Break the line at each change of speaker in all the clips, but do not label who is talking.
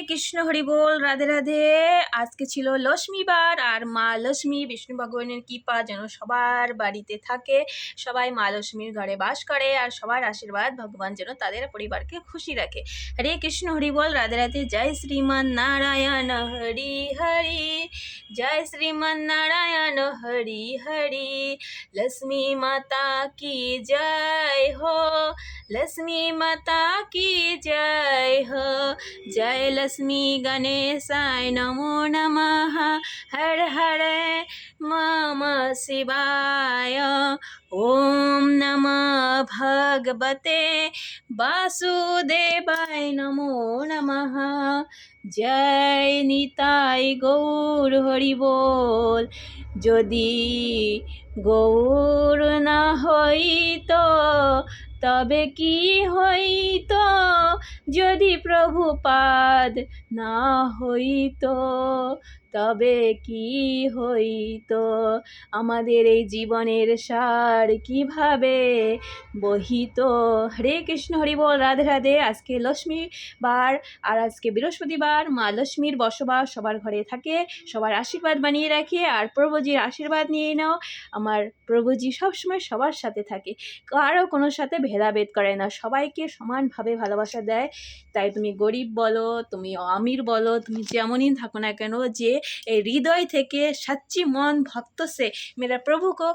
কৃষ্ণ হরি বল, রাধে রাধে। আজকে ছিল লক্ষ্মীবার, আর মা লক্ষ্মী বিষ্ণু ভগবানের কৃপা যেন সবার বাড়িতে থাকে। সবাই মা লক্ষ্মীর ঘরে বাস করে, আর সবার আশীর্বাদ ভগবান যেন তাদের পরিবারকে খুশি রাখে। হরে কৃষ্ণ হরি বল, রাধে রাধে। জয় শ্রীমান নারায়ণ হরি হরি, জয় শ্রীমান নারায়ণ হরি হরি। लक्ष्मी माता की जय हो, लक्ष्मी माता की जय हो। जय लक्ष्मी गणेशाय नमो नमः, हर हर मम शिवाय। ओम नमः भगवते वासुदेवाय नमो नमः। जय निताई गौर हरि बोल। যদি গৌর না হইত তবে কি হইত, যদি প্রভুপাদ না হইত তবে কি হইত। আমাদের এই জীবনের সার কিভাবে বহিত। হরে কৃষ্ণ হরি বল, রাধে রাধে। আজকে লক্ষ্মীবার, আর আজকে বৃহস্পতিবার। মা লক্ষ্মীর বসবাস সবার ঘরে থাকে, সবার আশীর্বাদ বানিয়ে রাখে। আর প্রভুজির আশীর্বাদ নিয়ে নাও। আমার প্রভুজি সবসময় সবার সাথে থাকে, কারো কোনো সাথে ভেদাভেদ করে না, সবাইকে সমানভাবে ভালোবাসা দেয়। তাই তুমি গরিব বলো, তুমি আমির বলো, তুমি যেমনই থাকো না কেন, যে এই হৃদয় থেকে সচ্চি মন ভক্ত সে মেরা প্রভুকে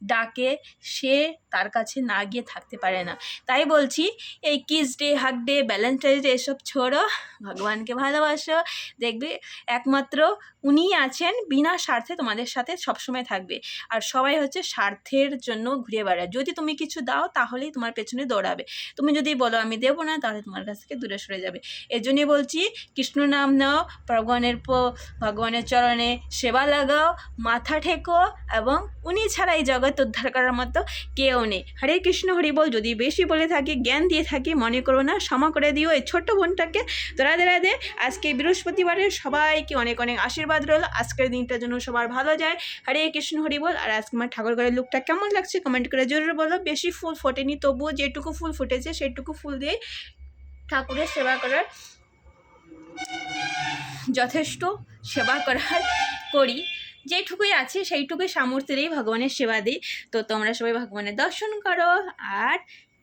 ডাকে, সে তার কাছে না গিয়ে থাকতে পারে না। তাই বলছি, এই kiss day, hug day, Valentine's day এসব ছোড়ো, ভগবানকে ভালোবাসো। দেখবে একমাত্র উনিই আছেন, বিনা স্বার্থে তোমাদের সাথে সবসময় থাকবে। আর সবাই হচ্ছে স্বার্থের জন্য ঘুরে বেড়ায়। যদি তুমি কিছু দাও তাহলেই তোমার পেছনে দৌড়াবে, তুমি যদি বলো আমি দেবো না, তাহলে তোমার কাছ থেকে দূরে সরে যাবে। এর জন্যই বলছি, কৃষ্ণ নাম নাও, ভগবানের চরণে সেবা লাগাও, মাথা ঠেকো, এবং উনি ছাড়া এই জগৎ উদ্ধার করার মতো কেউ নেই। হরে কৃষ্ণ হরি বল। যদি বেশি বলে থাকি, জ্ঞান দিয়ে থাকি, মনে করো না, ক্ষমা করে দিও এই ছোট্ট বোনটাকে। তো রাধে রাধে। আজকে বৃহস্পতিবারের সবাইকে অনেক অনেক আশীর্বাদ রইল, আজকের দিনটার জন্য সবার ভালো যায়। হরে কৃষ্ণ হরি বল। আর আজকে আমার ঠাকুর ঘরের লুকটা কেমন লাগছে কমেন্ট করে জরুর বলো। বেশি ফুল ফোটেনি, তবুও যেটুকু ফুল ফুটেছে সেটুকু ফুল দিয়ে ঠাকুরের সেবা করার যথেষ্ট সেবা করি। যেটুকুই আছে সেইটুকুই সামর্থ্যেই ভগবানের সেবা দিই। তো তোমরা সবাই ভগবানের দর্শন করো আর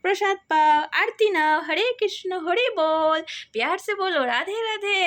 প্রসাদ পাও, আরতি নাও। হরে কৃষ্ণ হরি বল, প্যার সে বলো রাধে রাধে।